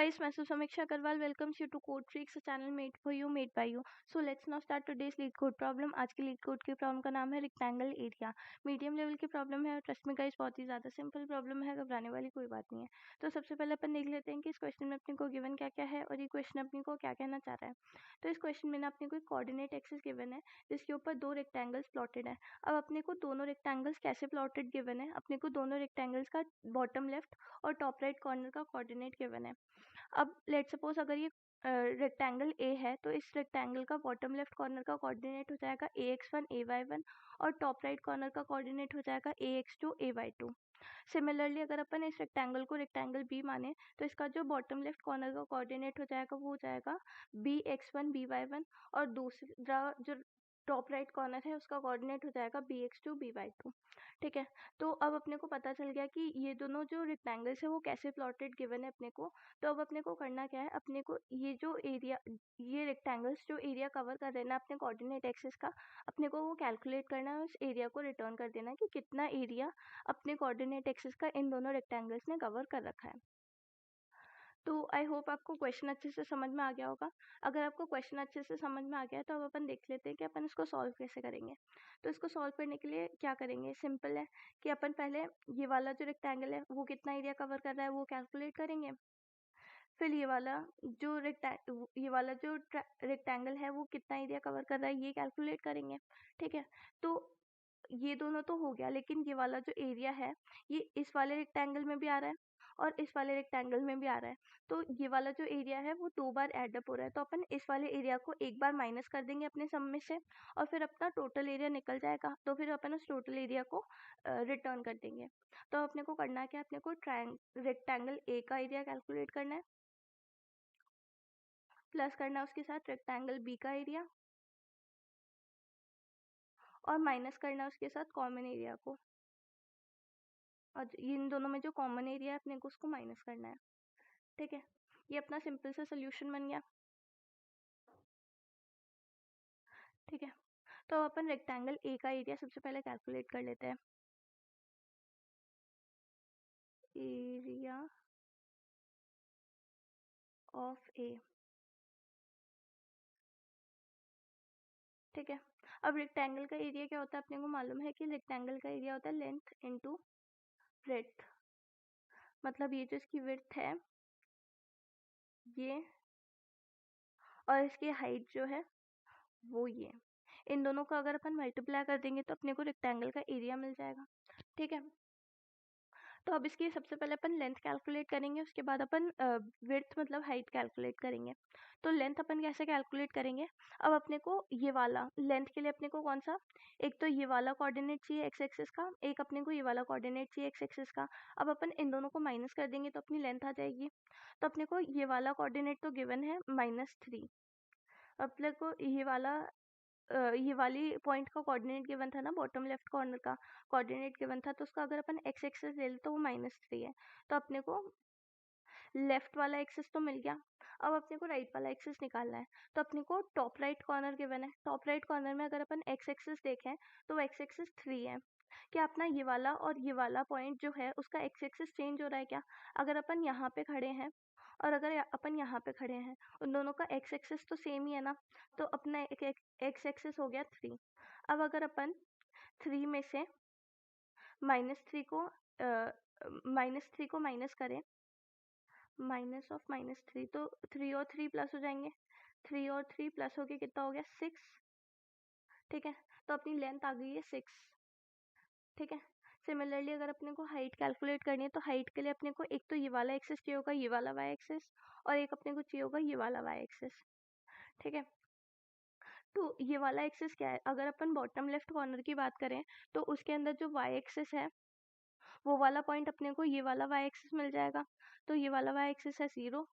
guys, myself Samiksha Agarwal welcomes you to Code Freaks, a channel made for you, made by you. So let's now start today's lead code problem. आज की leet code की problem का नाम है rectangle area. Medium level की problem है और trust में गाइस बहुत ही ज़्यादा सिंपल प्रॉब्लम है, घबराने वाली कोई बात नहीं है. तो सबसे पहले अपन देख लेते हैं कि इस क्वेश्चन में अपने को गिवन क्या क्या है और ये क्वेश्चन अपने को क्या कहना चाह रहा है. तो इस क्वेश्चन में ना अपने को एक कोऑर्डिनेट एक्सिस गिवन है जिसके ऊपर दो रेक्टेंगल्स प्लॉटेड है. अब अपने को दोनों रेक्टेंगल्स कैसे प्लॉटेड गिवन है, अपने को दोनों रेक्टेंगल्स का बॉटम लेफ्ट और टॉप राइट कॉर्नर का कोऑर्डिनेट गिवन है. अब लेट सपोज अगर ये रेक्टेंगल ए है तो इस रेक्टेंगल का बॉटम लेफ्ट कॉर्नर का कोऑर्डिनेट हो जाएगा ax1 ay1 और टॉप राइट कॉर्नर का कोऑर्डिनेट हो जाएगा ax2 ay2. सिमिलरली अगर अपन इस रेक्टेंगल को रेक्टेंगल बी माने तो इसका जो बॉटम लेफ्ट कॉर्नर का कोऑर्डिनेट हो जाएगा वो हो जाएगा bx1 by1 और दूसरा जो टॉप राइट कॉर्नर है उसका कोऑर्डिनेट हो जाएगा bx2 by2. ठीक है, तो अब अपने को पता चल गया कि ये दोनों जो रेक्टेंगल्स है वो कैसे प्लॉटेड गिवन है अपने को. तो अब अपने को करना क्या है, अपने को ये जो एरिया, ये रेक्टेंगल्स जो एरिया कवर कर रहे हैं ना अपने कोऑर्डिनेट एक्सिस का, अपने को वो कैलकुलेट करना है, उस एरिया को रिटर्न कर देना है कि कितना एरिया अपने कोऑर्डिनेट एक्सिस का इन दोनों रेक्टेंगल्स ने कवर कर रखा है. तो आई होप आपको क्वेश्चन अच्छे से समझ में आ गया होगा. अगर आपको क्वेश्चन अच्छे से समझ में आ गया है तो अब अपन देख लेते हैं कि अपन इसको सॉल्व कैसे करेंगे. तो इसको सॉल्व करने के लिए क्या करेंगे, सिंपल है कि अपन पहले ये वाला जो रेक्टेंगल है वो कितना एरिया कवर कर रहा है वो कैलकुलेट करेंगे. फिर ये वाला जो रेक्टेंगल है वो कितना एरिया कवर कर रहा है ये कैलकुलेट करेंगे. ठीक है, तो ये दोनों तो हो गया, लेकिन ये वाला जो एरिया है ये इस वाले रेक्टेंगल में भी आ रहा है और इस वाले रेक्टेंगल में भी आ रहा है. तो ये वाला जो एरिया है वो दो बार ऐड अप हो रहा है, तो अपन इस वाले एरिया को एक बार माइनस कर देंगे अपने सम में से और फिर अपना टोटल एरिया निकल जाएगा. तो फिर अपन उस टोटल एरिया को रिटर्न कर देंगे. तो अपने को करना क्या, अपने को रेक्टेंगल ए का एरिया कैलकुलेट करना है, प्लस करना है उसके साथ रेक्टेंगल बी का एरिया और माइनस करना है उसके साथ कॉमन एरिया को, और इन दोनों में जो कॉमन एरिया है अपने को उसको माइनस करना है. ठीक है, ये अपना सिंपल सा सोल्यूशन बन गया. ठीक है, तो अपन रेक्टेंगल ए का एरिया सबसे पहले कैलकुलेट कर लेते हैं. एरिया ऑफ ए. ठीक है, अब रेक्टेंगल का एरिया क्या होता है अपने को मालूम है कि रेक्टेंगल का एरिया होता है लेंथ इनटू ब्रेड्थ. मतलब ये जो इसकी विड्थ है ये और इसकी हाइट जो है वो ये, इन दोनों को अगर अपन मल्टीप्लाई कर देंगे तो अपने को रेक्टेंगल का एरिया मिल जाएगा. ठीक है, तो अब इसकी सबसे पहले अपन लेंथ कैलकुलेट करेंगे, उसके बाद अपन विड्थ मतलब हाइट कैलकुलेट करेंगे. तो लेंथ अपन कैसे कैलकुलेट करेंगे, अब अपने को ये वाला लेंथ के लिए अपने को कौन सा, एक तो ये वाला कोऑर्डिनेट चाहिए एक्स एक्सिस का, एक अपने को ये वाला कोऑर्डिनेट चाहिए एक्स एक्सिस का. अब अपन इन दोनों को माइनस कर देंगे तो अपनी लेंथ आ जाएगी. तो अपने को ये वाला कोऑर्डिनेट तो गिवन है -3. अपने को ये वाली पॉइंट का कोऑर्डिनेट गिवन था ना, बॉटम लेफ्ट कॉर्नर का कोऑर्डिनेट गिवन था, तो उसका अगर अपन एक्स एक्सिस ले ले तो वो -3 है. तो अपने को लेफ्ट वाला एक्सिस तो मिल गया. अब अपने को राइट वाला एक्सिस निकालना है. तो अपने को टॉप राइट कॉर्नर गिवन है, टॉप राइट कॉर्नर में अगर अपन एक्स एक्सिस देखें तो वो एक्स एक्सिस 3 है. क्या अपना ये वाला और ये वाला पॉइंट जो है उसका एक्स एक्सिस चेंज हो रहा है क्या, अगर अपन यहाँ पे खड़े हैं और अगर अपन यहाँ पे खड़े हैं, उन दोनों का एक्स एक्सिस तो सेम ही है ना, तो अपना एक्स एक्सिस हो गया 3. अब अगर अपन 3 में से -3 को माइनस करें, माइनस ऑफ -3, तो 3 और 3 प्लस हो जाएंगे, 3 और 3 प्लस हो गया, कितना हो गया 6. ठीक है, तो अपनी लेंथ आ गई है 6. ठीक है, सिमिलरली अगर अपने को हाइट कैलकुलेट करनी है तो हाइट के लिए अपने को एक तो ये वाला एक्सिस चाहिए होगा, ये वाला वाई एक्सिस, और एक अपने को चाहिए होगा ये वाला वाई एक्सिस. ठीक है, तो ये वाला एक्सिस क्या है, अगर अपन बॉटम लेफ्ट कॉर्नर की बात करें तो उसके अंदर जो वाई एक्सिस है वो वाला पॉइंट अपने को ये वाला वाई एक्सिस मिल जाएगा. तो ये वाला वाई एक्सिस है 0.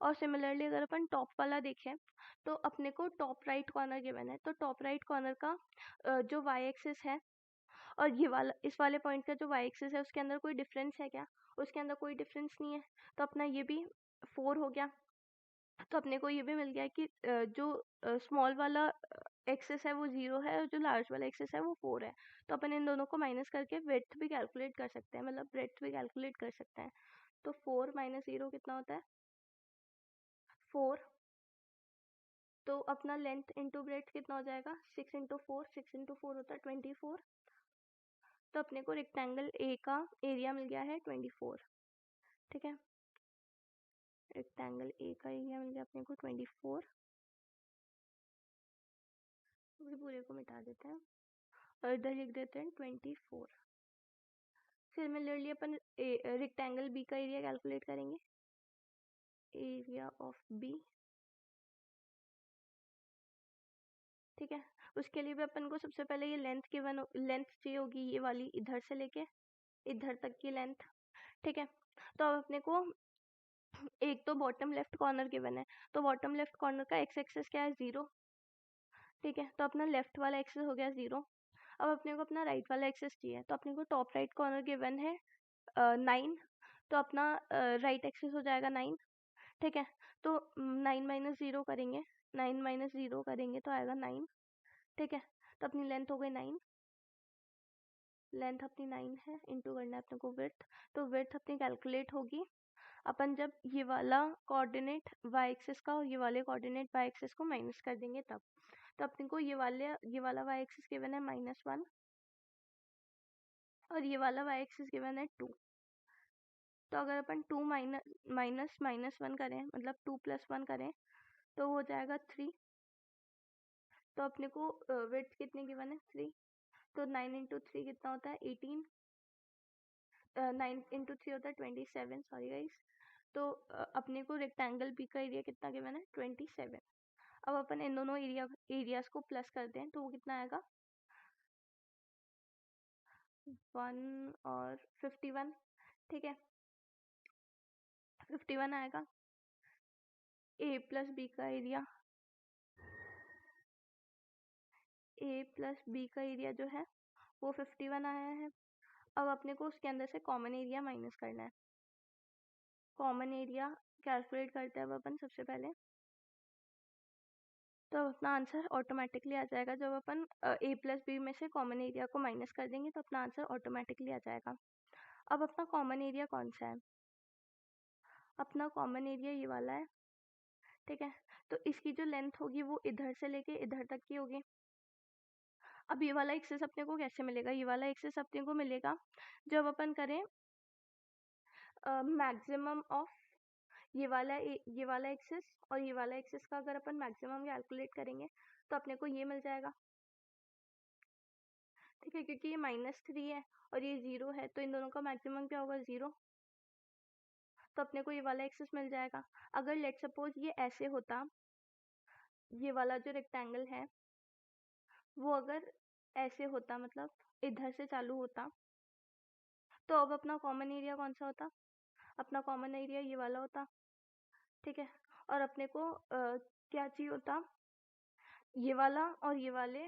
और सिमिलरली अगर अपन टॉप वाला देखें तो अपने को टॉप राइट कॉर्नर गिवन है, तो टॉप राइट कॉर्नर का जो वाई एक्सिस है और ये वाला इस वाले पॉइंट का जो वाई एक्सिस है उसके अंदर कोई डिफरेंस है क्या, उसके अंदर कोई डिफरेंस नहीं है. तो अपना ये भी 4 हो गया. तो अपने को ये भी मिल गया कि जो स्मॉल वाला एक्सिस है वो 0 है और जो लार्ज वाला एक्सिस है वो 4 है. तो अपन इन दोनों को माइनस करके विड्थ भी कैलकुलेट कर सकते हैं, मतलब ब्रेड्थ भी कैलकुलेट कर सकते हैं. तो 4 - 0 कितना होता है 4, तो अपना लेंथ इंटू ब्रेथ कितना हो जाएगा 6 इंटू 4, 6 इंटू 4 होता है 24। तो अपने को रेक्टेंगल ए का एरिया मिल गया है 24। ठीक है, रेक्टेंगल ए का एरिया मिल गया अपने को 24। पूरे को मिटा देते हैं और इधर लिख देते हैं 24। सिमिलरली अपन रेक्टेंगल बी का एरिया कैलकुलेट करेंगे। एरिया ऑफ बी, ठीक है, उसके लिए भी अपन को सबसे पहले ये लेंथ चाहिए होगी, ये वाली इधर से लेके इधर तक की लेंथ। ठीक है, तो अब अपने को एक तो बॉटम लेफ्ट कॉर्नर गिवन है, तो बॉटम लेफ्ट कॉर्नर का एक्स एक्सेस क्या है 0। ठीक है, तो अपना लेफ्ट वाला एक्सेस हो गया 0। अब अपने को अपना राइट वाला एक्सेस चाहिए, तो अपने को टॉप राइट कॉर्नर गिवन है 9, तो अपना राइट एक्सेस हो जाएगा 9। ठीक है, तो 9 माइनस 0 करेंगे, 9 माइनस 0 करेंगे तो आएगा 9। ठीक है, तो अपनी लेंथ हो गई 9, लेंथ अपनी 9 है, इंटू करना है अपने को विड्थ, तो विड्थ अपनी कैलकुलेट होगी अपन जब ये वाला कोऑर्डिनेट वाई एक्सिस का और ये वाले कोऑर्डिनेट वाई एक्सिस को माइनस कर देंगे तब। तो अपने को ये वाला वाई एक्सिस गिवन है -1 और ये वाला वाई एक्सिस गिवन है 2। तो अगर अपन 2 माइनस माइनस 1 करें, मतलब 2 + 1 करें, तो हो जाएगा 3। तो अपने को विड्थ कितनी गिवन है 3, तो 9 इंटू 3 कितना होता है 18, 9 इंटू 3 होता है 27, सॉरी गाइस। तो अपने को रेक्टेंगल बी का एरिया कितना गिवन है 27। अब अपन इन दोनों एरियाज को प्लस करते हैं तो वो कितना आएगा 1 और 51। ठीक है, 51 आएगा। ए प्लस बी का एरिया, ए प्लस बी का एरिया जो है वो 51 आया है। अब अपने को उसके अंदर से कॉमन एरिया माइनस करना है। कॉमन एरिया कैलकुलेट करते हैं अब अपन सबसे पहले, तो अब अपना आंसर ऑटोमेटिकली आ जाएगा। जब अपन ए प्लस बी में से कॉमन एरिया को माइनस कर देंगे तो अपना आंसर ऑटोमेटिकली आ जाएगा। अब अपना कॉमन एरिया कौन सा है, अपना कॉमन एरिया ये वाला है। ठीक है, तो इसकी जो लेंथ होगी वो इधर से लेके इधर तक की होगी। अब ये वाला एक्सेस अपने को कैसे मिलेगा, ये वाला एक्सेस अपने को मिलेगा जब अपन करें मैक्सिमम ऑफ ये वाला एक्सेस और ये वाला एक्सेस का अगर अपन मैक्सिमम कैलकुलेट करेंगे तो अपने को ये मिल जाएगा। ठीक है, क्योंकि ये -3 है और ये 0 है, तो इन दोनों का मैक्सिमम क्या होगा 0, तो अपने को ये वाला एक्सेस मिल जाएगा। अगर लेट सपोज ये ऐसे होता, ये वाला जो रेक्टेंगल है वो अगर ऐसे होता, मतलब इधर से चालू होता, तो अब अपना कॉमन एरिया कौन सा होता, अपना कॉमन एरिया ये वाला होता। ठीक है, और अपने को क्या चाहिए होता, ये वाला और ये वाले,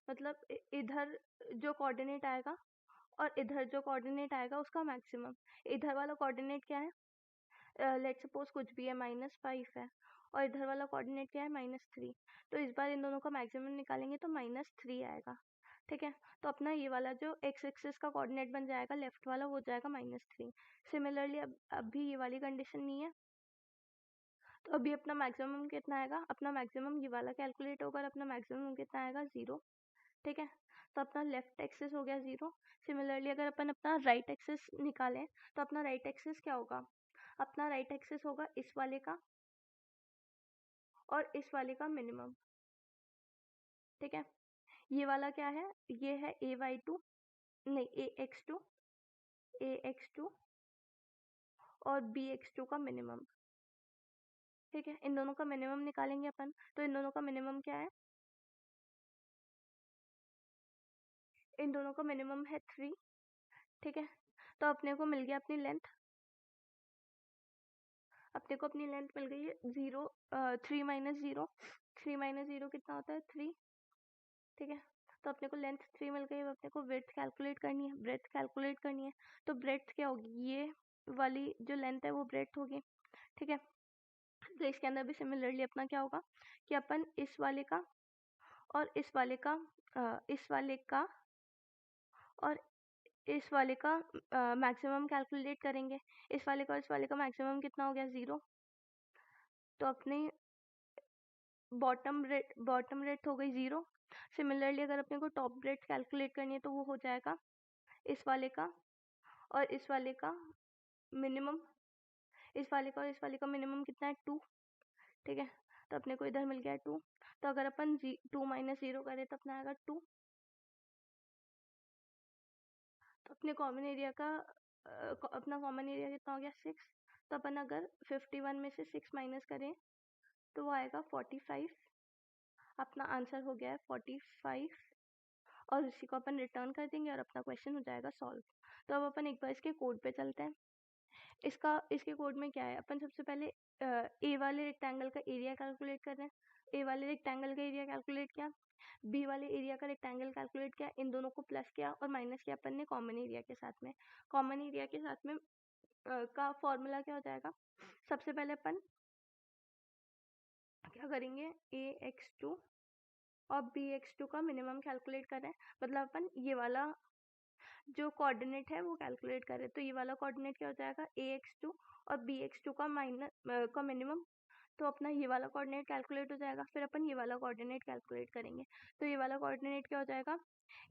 मतलब इधर जो कोऑर्डिनेट आएगा और इधर जो कोऑर्डिनेट आएगा उसका मैक्सिमम। इधर वाला कोऑर्डिनेट क्या है, लेट सपोज कुछ भी है -5 है, और इधर वाला कोऑर्डिनेट क्या है -3, तो इस बार इन दोनों का मैक्सिमम निकालेंगे तो -3 आएगा। ठीक है, तो अपना ये वाला जो एक्स एक्सिस का कोऑर्डिनेट बन जाएगा लेफ्ट वाला वो हो जाएगा -3। सिमिलरली अब भी ये वाली कंडीशन नहीं है, तो अभी अपना मैक्सिमम कितना आएगा, अपना मैक्सिमम ये वाला कैलकुलेट होगा और अपना मैक्सिमम कितना आएगा 0। ठीक है, तो अपना लेफ्ट एक्सिस हो गया 0। सिमिलरली अगर अपन अपना राइट एक्सिस निकालें तो अपना राइट एक्सिस क्या होगा, अपना राइट एक्सिस होगा इस वाले का और इस वाले का मिनिमम। ठीक है, ये वाला क्या है, ये है AY2, नहीं AX2, AX2 और BX2 का मिनिमम। ठीक है, इन दोनों का मिनिमम निकालेंगे अपन, तो इन दोनों का मिनिमम क्या है, इन दोनों का मिनिमम है 3। ठीक है, तो अपने को मिल गया अपनी लेंथ, अपने को अपनी लेंथ मिल गई है 3 माइनस 0, 3 माइनस 0 कितना होता है 3। ठीक है, तो अपने को लेंथ 3 मिल गई, अब अपने को ब्रेड्थ कैलकुलेट करनी है, ब्रेड्थ कैलकुलेट करनी है, तो ब्रेड्थ क्या होगी, ये वाली जो लेंथ है वो ब्रेड्थ होगी। ठीक है, तो इसके अंदर भी सिमिलरली अपना क्या होगा कि अपन इस वाले का और इस वाले का इस वाले का और इस वाले का मैक्सिमम कैलकुलेट करेंगे। इस वाले का और इस वाले का मैक्सिमम कितना हो गया 0, तो अपनी बॉटम रेट हो गई 0। सिमिलरली अगर अपने को टॉप रेट कैलकुलेट करनी है तो वो हो जाएगा इस वाले का और इस वाले का मिनिमम, इस वाले का और इस वाले का मिनिमम कितना है 2। ठीक है, तो अपने को इधर मिल गया 2। तो अगर अपन 2 माइनस 0 करें तो अपना आएगा 2। तो अपने कॉमन एरिया का अपना कॉमन एरिया कितना हो गया 6। तो अपन अगर 51 में से 6 माइनस करें तो वो आएगा 45। अपना आंसर हो गया है 45 और इसी को अपन रिटर्न कर देंगे और अपना क्वेश्चन हो जाएगा सॉल्व। तो अब अपन एक बार इसके कोड पे चलते हैं। इसके कोड में क्या है, अपन सबसे पहले ए वाले रेक्टेंगल का एरिया कैलकुलेट कर रहे हैं। ए वाले रेक्टेंगल का एरिया कैलकुलेट किया, बी वाले एरिया का रेक्टेंगल कैलकुलेट किया, इन दोनों को प्लस किया और माइनस किया अपन ने कॉमन एरिया के साथ में। कॉमन एरिया के साथ में का फॉर्मूला क्या हो जाएगा, सबसे पहले अपन क्या करेंगे, ax2 और bx2 का मिनिमम कैलकुलेट कर रहे हैं। मतलब अपन ये वाला जो कोऑर्डिनेट है वो कैलकुलेट कर रहे हैं। तो ये वाला कोऑर्डिनेट क्या हो जाएगा, ax2 और bx2 का का मिनिमम। तो अपना ये वाला कोऑर्डिनेट कैलकुलेट हो जाएगा। फिर अपन ये वाला कोऑर्डिनेट कैलकुलेट करेंगे। तो ये वाला कोऑर्डिनेट क्या हो जाएगा,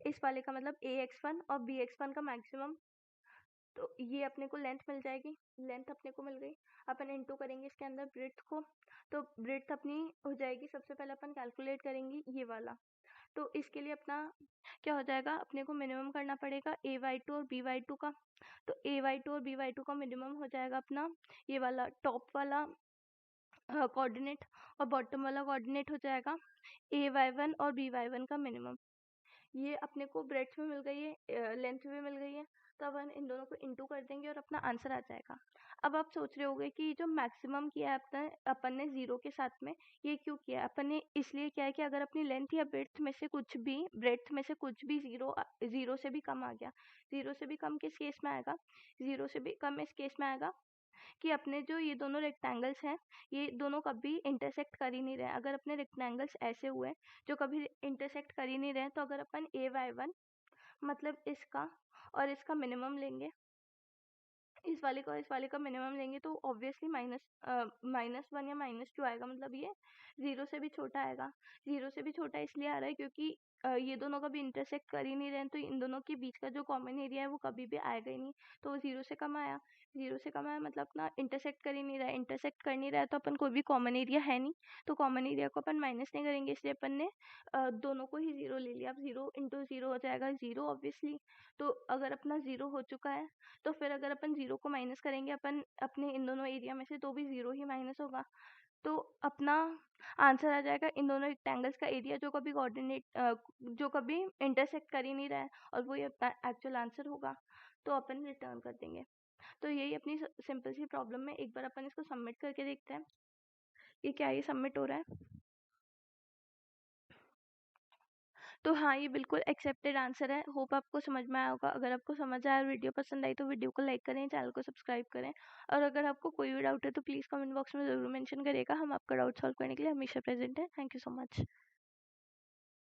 इस वाले का मतलब ax1 और bx1 का मैक्सिमम। तो ये अपने को लेंथ मिल जाएगी, लेंथ अपने को मिल गई। अपन इनटू करेंगे इसके अंदर ब्रेड्थ को, तो ब्रेड्थ अपनी हो जाएगी। सबसे पहले अपन कैलकुलेट करेंगे ये वाला। तो इसके लिए अपना क्या हो जाएगा, अपने को मिनिमम करना पड़ेगा ay2 और by2 का। तो ay2 और by2 का मिनिमम हो जाएगा अपना ये वाला टॉप वाला कोऑर्डिनेट और बॉटम वाला कोऑर्डिनेट हो जाएगा ay1 और by1 का मिनिमम। ये अपने को ब्रेड्थ में मिल गई है, लेंथ में मिल गई है। तो अपन इन दोनों को इंटू कर देंगे और अपना आंसर आ जाएगा। अब आप सोच रहे होंगे कि जो मैक्सिमम किया है अपन ने 0 के साथ में, ये क्यों किया है अपन ने, इसलिए किया है कि अगर अपनी लेंथ या ब्रेड्थ में से कुछ भी 0 से भी कम आ गया, 0 से भी कम किस केस में आएगा, 0 से भी कम इस केस में आएगा कि अपने जो ये दोनों रेक्टेंगल्स हैं ये दोनों कभी इंटरसेक्ट कर ही नहीं रहे। अगर अपने रेक्टेंगल्स ऐसे हुए जो कभी इंटरसेक्ट कर ही नहीं रहे, तो अगर अपन ay1 मतलब इसका और इसका मिनिमम लेंगे, इस वाले का और इस वाले का मिनिमम लेंगे, तो ऑब्वियसली -1 या -2 आएगा। मतलब ये 0 से भी छोटा आएगा। 0 से भी छोटा इसलिए आ रहा है क्योंकि ये दोनों कभी इंटरसेक्ट कर ही नहीं रहे हैं, तो इन दोनों के बीच का जो कॉमन एरिया है वो कभी भी आएगा ही नहीं। तो वो 0 से कम आया, 0 से कम आया मतलब अपना इंटरसेक्ट कर ही नहीं रहा है। इंटरसेक्ट कर नहीं रहा है तो अपन कोई भी कॉमन एरिया है नहीं, तो कॉमन एरिया को अपन माइनस नहीं करेंगे, इसलिए अपन ने दोनों को ही 0 ले लिया। अब 0 इंटू 0 हो जाएगा 0 ऑब्वियसली। तो अगर अपना 0 हो चुका है तो फिर अगर अपन 0 को माइनस करेंगे अपन अपने इन दोनों एरिया में से, तो भी 0 ही माइनस होगा। तो अपना आंसर आ जाएगा इन दोनों रेक्टेंगल्स का एरिया जो कभी इंटरसेक्ट कर ही नहीं रहा है, और वो ये एक्चुअल आंसर होगा। तो अपन रिटर्न कर देंगे। तो यही अपनी सिंपल सी प्रॉब्लम है। एक बार अपन इसको सबमिट करके देखते हैं ये क्या, ये सबमिट हो रहा है। तो हाँ, ये बिल्कुल एक्सेप्टेड आंसर है। होप आपको समझ में आया होगा। अगर आपको समझ आया और वीडियो पसंद आई तो वीडियो को लाइक करें, चैनल को सब्सक्राइब करें, और अगर आपको कोई भी डाउट है तो प्लीज़ कमेंट बॉक्स में ज़रूर मेंशन करिएगा। हम आपका डाउट सॉल्व करने के लिए हमेशा प्रेजेंट हैं। Thank you so much.